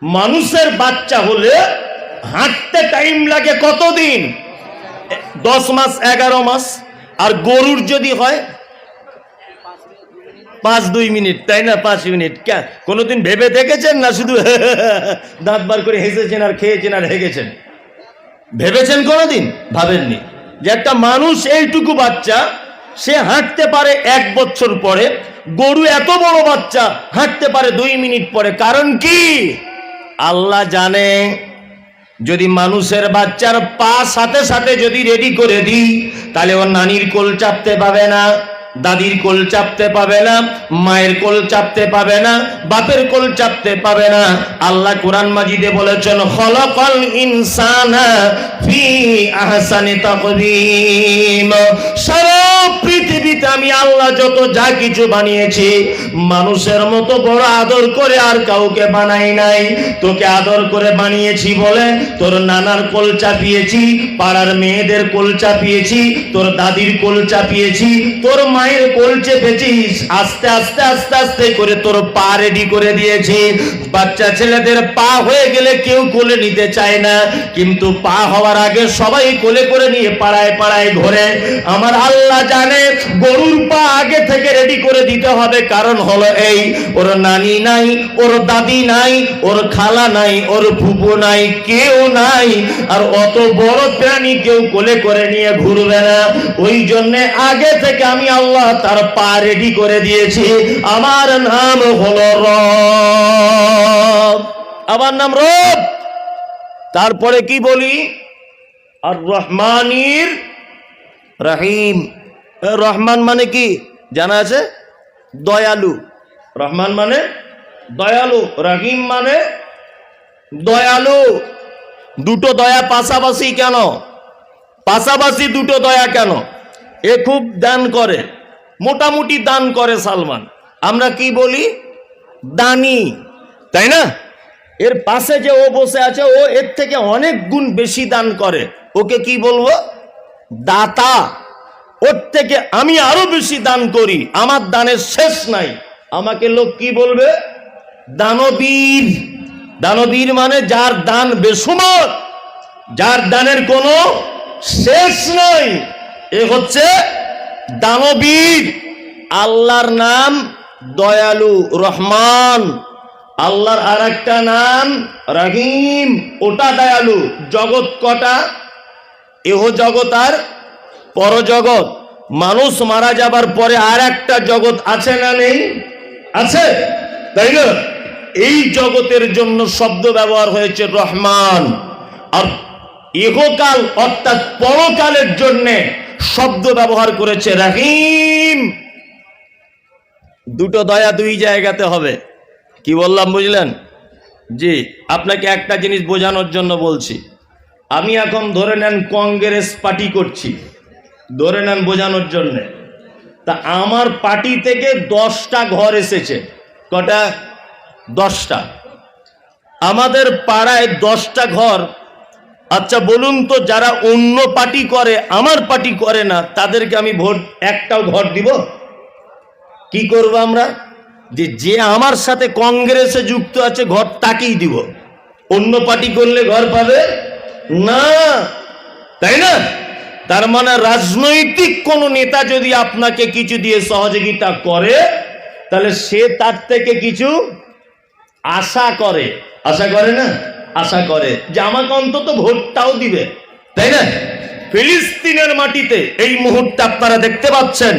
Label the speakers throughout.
Speaker 1: মানুষের বাচ্চা হলে হাঁটতে টাইম লাগে কতদিন? 10 মাস 11 মাস। আর গরুর যদি হয় 5-2 মিনিট, তাই না? 5 মিনিট। কোনোদিন ভেবে দেখেছেন? না শুধু দাঁত বার করে হেসেছেন আর খেয়েছেন আর হেগেছেন? ভেবেছেন কোনোদিন? ভাবেননি যে একটা মানুষ এইটুকু বাচ্চা সে হাঁটতে পারে 1 বছর পরে, গরু এত বড় বাচ্চা হাঁটতে পারে 2 মিনিট পরে। কারণ কি? আল্লাহ জানে যদি মানুষের বাচ্চার পা সাথে সাথে যদি রেডি করে দিই, তাহলে ওর নানির কোল চাপতে পাবে না, দাদির কোল চাপতে পাবে না, মায়ের কোল চাপতে পাবে না, বাপের কোল চাপতে পাবে না। আল্লাহ কোরআন মাজিদে বলেছেন, খলাকাল ইনসানা ফি আহসানি তাকওয়িম। সারা পৃথিবীতে আমি আল্লাহ যত যা কিছু বানিয়েছি, মানুষের মতো বড় আদর করে আর কাউকে বানাই নাই। তোকে আদর করে বানিয়েছি বলে তোর নানার কোল চাপিয়েছি, পাড়ার মেয়েদের কোল চাপিয়েছি, তোর দাদির কোল চাপিয়েছি, তোর মায়ের কোল চেপেছিস। আস্তে আস্তে আস্তে আস্তে করে তোর পা রেডি করে দিয়েছি। বাচ্চা ছেলেদের পা হয়ে গেলে কেউ কোলে নিতে চায় না, কিন্তু পা হওয়ার আগে সবাই কোলে করে নিয়ে পাড়ায় পাড়ায় ঘোরে। আমার আল্লাহ জানে গরুর পা আগে থেকে রেডি করে দিতে হবে। কারণ হলো এই, ওর নানি নাই, ওর দাদি নাই, ওর খালা নাই, ওর ফুপু নাই, কেউ নাই। আর অত বড় প্রাণী কেউ কোলে করে নিয়ে ঘুরবে না। ওই জন্য আগে থেকে আমি আল্লাহ তার পা রেডি করে দিয়েছি। আমার নাম হলো রব। আমার নাম রব। তারপরে কি বলি? আর রহমানির রহিম। রহমান মানে কি জানা আছে? দয়ালু। রহমান মানে দয়ালু, রহিম মানে দয়ালু। দুটো দয়া পাশাপাশি কেন? পাশাপাশি দুটো দয়া কেন? এ খুব দান করে, মোটামুটি দান করে সালমান। আমরা কি বলি? দানি, তাই না? এর পাশে যে ও বসে আছে, ও এর থেকে অনেক গুণ বেশি দান করে। ওকে কি বলবো? দাতা। ওর থেকে আমি আরো বেশি দান করি, আমার দানের শেষ নাই। আমাকে লোক কি বলবে? দানবীর। দানবীর মানে যার দান বেসুমার, যার দানের কোনো শেষ নাই, এ হচ্ছে দানবীর। আল্লাহর নাম দয়ালু, রহমান। আল্লাহর আর একটা নাম রহিম, ওটা দয়ালু। জগৎ কটা? এহ জগৎ আর পরজগৎ। মানুষ মারা যাবার পরে আর একটা জগৎ আছে না নেই? আছে, তাই না? এই জগতের জন্য শব্দ ব্যবহার হয়েছে রহমান। আর ইহকাল অর্থাৎ পরকালের জন্য শব্দ ব্যবহার করেছে রহিম। দুটো দয়া দুই জায়গাতে হবে। কি বললাম বুঝলেন? জি, আপনাকে একটা জিনিস বোঝানোর জন্য বলছি। আমি এখন ধরে নেন কংগ্রেস পার্টি করছি, ধরে নেন বোঝানোর জন্য। তা আমার পার্টি থেকে 10টা ঘর এসেছে। কটা? 10টা। আমাদের পাড়ায় 10টা ঘর। আচ্ছা বলুন তো, যারা অন্য পার্টি করে, আমার পার্টি করে না, তাদেরকে আমি ভোট একটাও ঘর দিব? কি করব আমরা? যে আমার সাথে কংগ্রেসে যুক্ত আছে ঘর তাকেই দিব। অন্য পার্টি করলে ঘর পাবে না, তাই না? তার মানে রাজনৈতিক কোন নেতা যদি আপনাকে কিছু দিয়ে সহযোগিতা করে, তাহলে সে তার থেকে কিছু আশা করে। আশা করে না? আশা করে যে আমাকে অন্তত ভোটটাও দিবে, তাই না? ফিলিস্তিনের মাটিতে এই মুহূর্তে আপনারা দেখতে পাচ্ছেন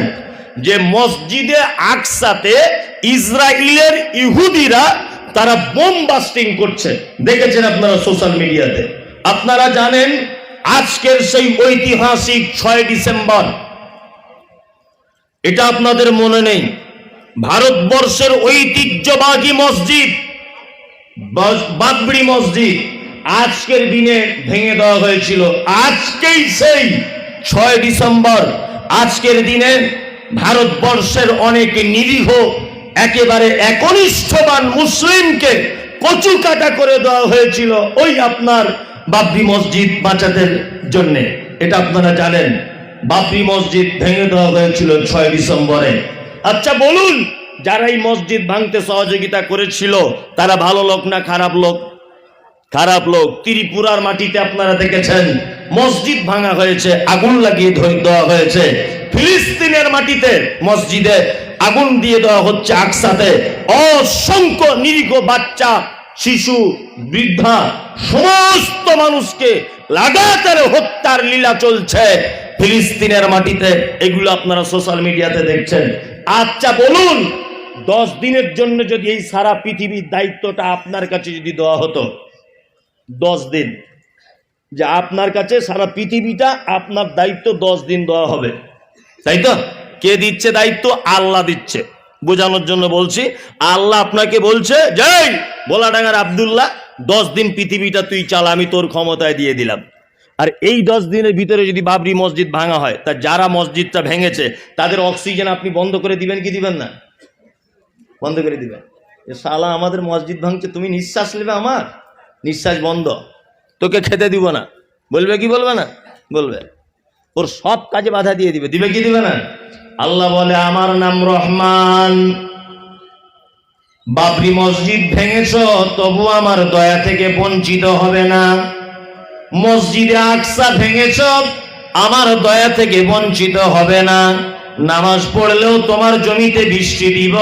Speaker 1: যে মসজিদে আকসাতে ইসরায়েলের ইহুদিরা তারা বোম বাস্টিং করছে। দেখেছেন আপনারা সোশ্যাল মিডিয়াতে। আপনারা জানেন আজকের সেই ঐতিহাসিক 6 ডিসেম্বর, এটা আপনাদের মনে নেই, ভারতবর্ষের ঐতিহ্যবাহী মসজিদ বাবরি মসজিদ আজকের দিনে ভেঙে দেওয়া হয়েছিল। আজকেই সেই 6 ডিসেম্বর, আজকের দিনে ভারতবর্ষের অনেক নিরীহ একেবারে একনিষ্ঠবান মুসলিমকে কচু কাটা করে দেওয়া হয়েছিল ওই আপনার বাবরি মসজিদ বাঁচাতে জন্য। এটা আপনারা জানেন, বাবরি মসজিদ ভেঙে দেওয়া হয়েছিল 6 ডিসেম্বরে। আচ্ছা বলুন, যারা এই মসজিদ ভাঙতে সহযোগিতা করেছিল তারা ভালো লোক না খারাপ লোক? খারাপ লোক। ত্রিপুরার মাটিতে আপনারা দেখেছেন মসজিদ ভাঙা হয়েছে, আগুন লাগিয়ে দেওয়া হয়েছে। ফিলিস্তিনের মাটিতে মসজিদে আগুন দিয়ে দেওয়া হচ্ছে, আকসাতে অসংখ্য নিরীহ বাচ্চা, শিশু, বৃদ্ধা সমস্ত মানুষকে লাগাতার হত্যার লীলা চলছে ফিলিস্তিনের মাটিতে। এগুলো আপনারা সোশ্যাল মিডিয়াতে দেখছেন। আচ্ছা বলুন, 10 দিনের জন্য যদি এই সারা পৃথিবীর দায়িত্বটা আপনার কাছে যদি দেওয়া হতো, 10 দিন, যে আপনার কাছে সারা পৃথিবীটা আপনার দায়িত্ব 10 দিন দেওয়া হবে, তাই তো? কে দিচ্ছে দায়িত্ব? আল্লাহ দিচ্ছে। বোঝানোর জন্য বলছি, আল্লাহ আপনাকে বলছে, যাই ভোলাডাঙ্গার আব্দুল্লাহ 10 দিন পৃথিবীটা তুই চালা, আমি তোর ক্ষমতায় দিয়ে দিলাম। আর এই 10 দিনের ভিতরে যদি বাবরি মসজিদ ভাঙা হয়, তা যারা মসজিদটা ভেঙেছে তাদের অক্সিজেন আপনি বন্ধ করে দিবেন কি দিবেন না? বন্ধ করে দিবেন। শালা আমাদের মসজিদ ভাঙছে, তুমি নিঃশ্বাস নেবে, আমার নিঃশ্বাস বন্ধ, তোকে খেতে দিব না, বলবে কি বলবে না? বলবে। ওর সব কাজে বাধা দিয়ে দিবে, দিবে কি দিবে না? আল্লাহ বলে, আমার নাম রহমান, বাবরি মসজিদ ভেঙেছ তবু আমার দয়া থেকে বঞ্চিত হবে না। মসজিদে আকসা ভেঙেছ, আমার দয়া থেকে বঞ্চিত হবে না। নামাজ পড়লেও তোমার জমিতে বৃষ্টি দিব,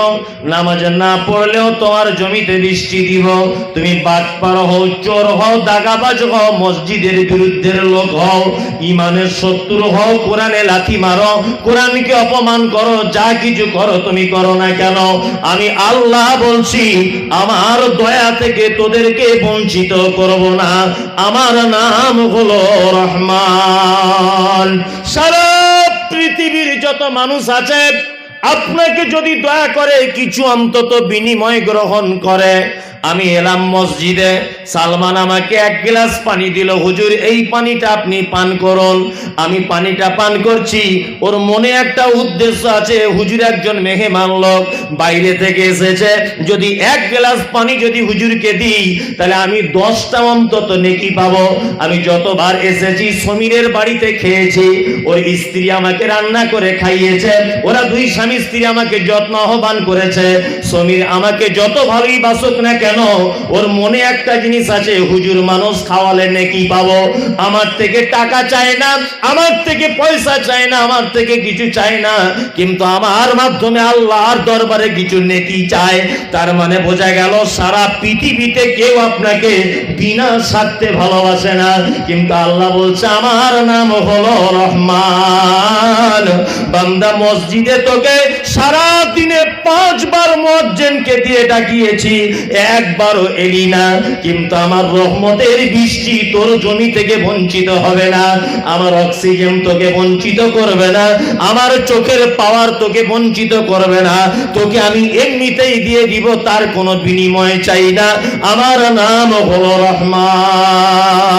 Speaker 1: নামাজ না পড়লেও তোমার জমিতে বৃষ্টি দিব। তুমি বাটপার হও, চোর হও, দাগাবাজ হও, মসজিদের বিরুদ্ধের লোক হও, ইমানের শত্রু হও, কোরআনে লাথি মারো, কোরআনকে অপমান করো, যা কিছু করো তুমি করো না কেন, আমি আল্লাহ বলছি আমার দয়া থেকে তোদেরকে বঞ্চিত করব না। আমার নাম হলো রহমান। সারা পৃথিবীর যত মানুষ আছে, আপনাকে যদি দয়া করে কিছু অন্তত বিনিময় গ্রহণ করে, আমি এলাম মসজিদে, সালমান আমাকে 1 গ্লাস পানি দিল, হুজুর এই পানিটা আপনি পান করুন। আমি পানিটা পান করছি, ওর মনে একটা উদ্দেশ্য আছে, হুজুর একজন মেহমান লোক বাইরে থেকে এসেছে, যদি 1 গ্লাস পানি যদি হুজুরকে দিই তাহলে আমি 10টা অন্তত নেকি পাবো। আমি যতবার এসেছি সমীরের বাড়িতে খেয়েছি, ওর স্ত্রী আমাকে রান্না করে খাইয়েছে, ওরা 2 স্বামী স্ত্রী আমাকে যত্ন আহ্বান করেছে। সমীর আমাকে যত ভালোই বাসুক না কেন, ওর মনে একটা জিনিস আছে, হুজুর মানুষ খাওয়ালে নেকি পাবো। আমার থেকে টাকা চায় না, আমার থেকে পয়সা চায় না, আমার থেকে কিছু চায় না, কিন্তু আমার মাধ্যমে আল্লাহর দরবারে কিছু নেকি চায়। তার মানে বোঝা গেল সারা পৃথিবীতে কেউ আপনাকে বিনা স্বার্থে ভালোবাসে না, কিন্তু আল্লাহ বলছে আমার নাম হলো রহমান। বান্দা মসজিদে তোকে সারা দিনে 5 বার মুয়াজ্জিনকে দিয়ে ডাকিয়েছি, একবারও এলি না, কিন্তু আমার রহমতের বৃষ্টি তোর জমি থেকে বঞ্চিত হবে না, আমার অক্সিজেন তোকে বঞ্চিত করবে না, আমার চোখের পাওয়ার তোকে বঞ্চিত করবে না, তোকে আমি এমনিতেই দিয়ে দিব, তার কোনো বিনিময় চাই না। আমার নাম হলো রহমান।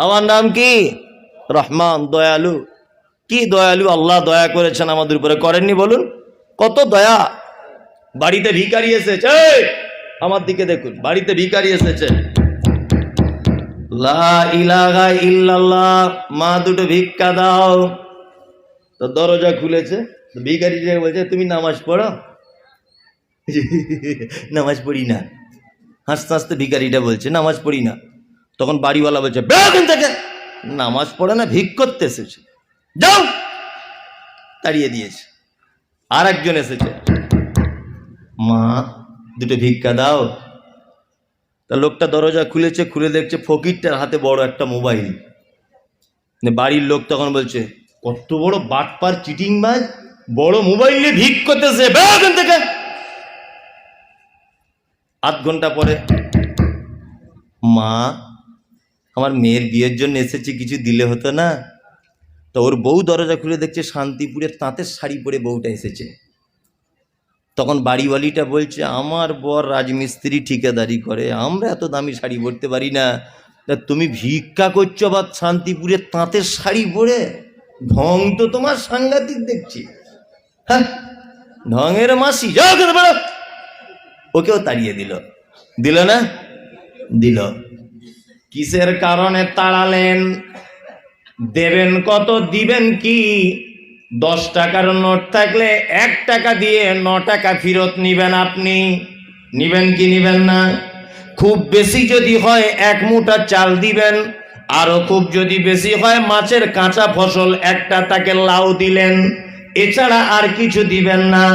Speaker 1: আমার নাম কি? রহমান, দয়ালু। কি দয়ালু আল্লাহ দয়া করেছেন আমাদের উপরে, করেননি বলুন? কত দয়া। বাড়িতে ভিখারি এসেছে, আমার দিকে দেখুন, বাড়িতে ভিখারি এসেছে, লা ইলাহা ইল্লাল্লাহ, মা দুটো ভিক্ষা দাও। তো দরজা খুলেছে, ভিখারি যে বলছে তুমি নামাজ পড়ো? নামাজ পড়ি না। হাসতে হাসতে ভিখারিটা বলছে নামাজ পড়ি না। তখন বাড়িওয়ালা বলছে বেরোন থেকে, নামাজ পড়ে না, ভিক করতে এসেছে, যাও। তাড়িয়ে দিয়েছে। আর একজন এসেছে, মা দুটো ভিক্ষা দাও। তা লোকটা দরজা খুলেছে, খুলে দেখছে ফকিরটার হাতে বড় একটা মোবাইল। বাড়ির লোক তখন বলছে কত বড় বাটপার চিটিংবাজ, বড় মোবাইল নিয়ে ভিক করতেছে, বেরোন থেকে। আধ ঘন্টা পরে, মা আমার মেয়ের বিয়ের জন্য এসেছি, কিছু দিলে হতো না? তো ওর বউ দরজা খুলে দেখছে শান্তিপুরের তাঁতের শাড়ি পরে বউটা এসেছে। তখন বাড়িওয়ালিটা বলছে আমার বর রাজমিস্ত্রি ঠিকাদারি করে, আমরা এত দামি শাড়ি পরতে পারি না, তা তুমি ভিক্ষা করছো বা শান্তিপুরের তাঁতের শাড়ি পরে? ঢং তো তোমার সাংঘাতিক দেখছি, হ্যাঁ ঢঙের মাসি, যাও কেন বেরো। ওকেও তাড়িয়ে দিল, দিল না? দিল। কিসের কারণে তাড়ালেন? দেবেন কত, দিবেন কি? 10 টাকার নোট থাকলে 1 টাকা দিয়ে 9 টাকা ফেরত নিবেন। আপনি নিবেন কি নিবেন না? খুব বেশি যদি হয় 1 মুঠা চাল দিবেন, আরো খুব যদি বেশি হয় মাছের কাঁচা ফসল একটা, তাকে লাউ দিলেন, এছাড়া আর কিছু দিবেন না।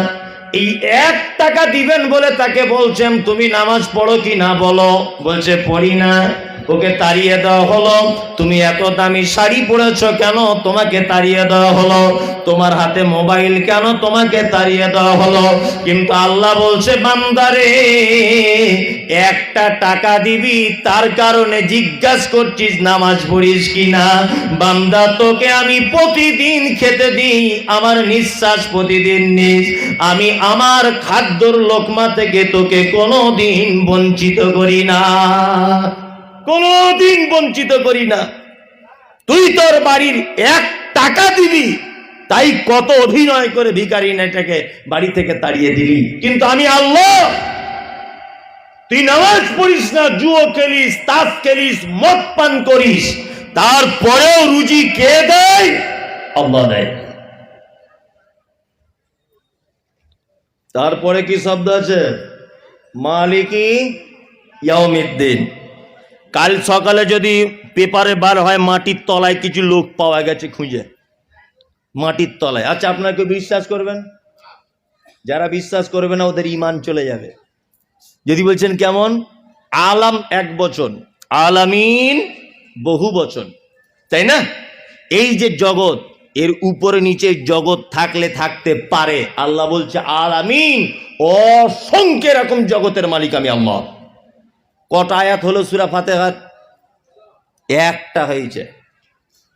Speaker 1: এই 1 টাকা দিবেন বলে তাকে বলছেন তুমি নামাজ পড়ো কি না বলো, বলছে পড়ি না। ওকে তাড়িয়ে দেওয়া হলো। তুমি এত দামি শাড়ি পরেছো কেন, তোমাকে তাড়িয়ে দেওয়া হলো। তোমার হাতে মোবাইল কেন, তোমাকে তাড়িয়ে দেওয়া হলো। কিন্তু আল্লাহ বলছে বান্দারে 1টা টাকা দিবি, তার কারণে জিজ্ঞাসা করছিস নামাজ পড়িস কিনা। বান্দা তোকে আমি প্রতিদিন খেতে দিই, আমার নিঃশ্বাস প্রতিদিন নিস, আমি আমার খাদ্যর লোকমা থেকে তোকে কোনোদিন বঞ্চিত করি না, কোনোদিন বঞ্চিত করি না। তুই তোর বাড়ির 1 টাকা দিবি, তাই কত অভিনয় করে ভিখারি নেটাকে বাড়ি থেকে তাড়িয়ে দিলি। কিন্তু আমি আল্লাহ, তুই নামাজ পড়িস না, জুয়ো খেলিস, তাস খেলিস, মদ পান করিস, তারপরেও রুজি কে দেয়? আল্লাহ দেয়। তারপরে কি শব্দ আছে? মালিকি ইয়াউমিদ্দিন। কাল সকালে যদি পেপারে বার হয় মাটির তলায় কিছু লোক পাওয়া গেছে খুঁজে, মাটির তলায়। আচ্ছা, আপনাকে বিশ্বাস করবেন? যারা বিশ্বাস করবে না ওদের ঈমান চলে যাবে। যদি বলছেন কেমন? আলাম 1 বচন, আলামিন বহু বচন, তাই না? এই যে জগৎ, এর উপরে নিচে জগৎ থাকলে থাকতে পারে। আল্লাহ বলছে আলামিন, অসংখ্য এরকম জগতের মালিক আমি আল্লাহ। কটা আয়াত হলো সূরা ফাতিহার? 1টা হয়েছে,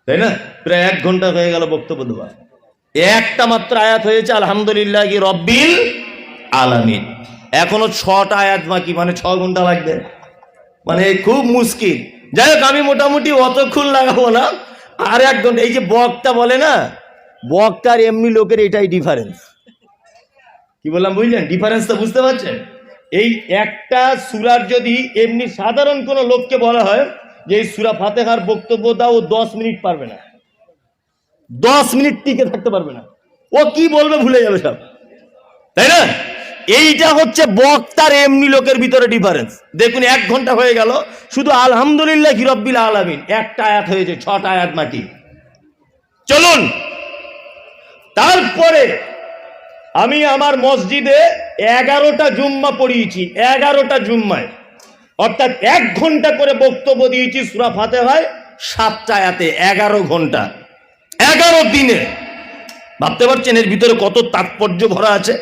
Speaker 1: তাই না? প্রায় 1 ঘন্টা হয়ে গেল বক্তব্য দেওয়া। 1টা মাত্র আয়াত হয়েছে, আলহামদুলিল্লাহি রব্বিল আলামিন। এখনো 6টা আয়াত বাকি, মানে 6 ঘন্টা লাগবে, মানে খুব মুশকিল। যাই হোক, আমি মোটামুটি অতক্ষণ লাগাবো না, আর 1 ঘন্টা। এই যে বক্তা বলে না, বক্তার এমনি লোকের এটাই ডিফারেন্স। কি বললাম বুঝলেন? ডিফারেন্সটা বুঝতে পারছেন? এই একটা সূরার যদি এমনি সাধারণ কোনো লোককে বলা হয় যে এই সূরা ফাতিহার বক্তব্য দাও, 10 মিনিট পারবে না, 10 মিনিট টিকে থাকতে পারবে না। ও কি বলবে ভুলে যাবে সব, তাই না? এইটা হচ্ছে বক্তার এমনি লোকের ভিতরে ডিফারেন্স। দেখুন 1 ঘন্টা হয়ে গেল, শুধু আলহামদুলিল্লাহি রব্বিল আলামিন 1টা আয়াত হয়েছে, 6টা আয়াত বাকি। চলুন, তারপরে আমি আমার মসজিদে 11টা জুম্মা পড়িয়েছি, 11টা জুম্মায়, অর্থাৎ 1 ঘন্টা করে বক্তব্য দিয়েছি সূরা ফাতিহায় 7টা আয়াতে, 11 ঘন্টা, 11 দিনে। ভাবতে পারছেন এর ভিতরে কত তাৎপর্য ভরা আছে?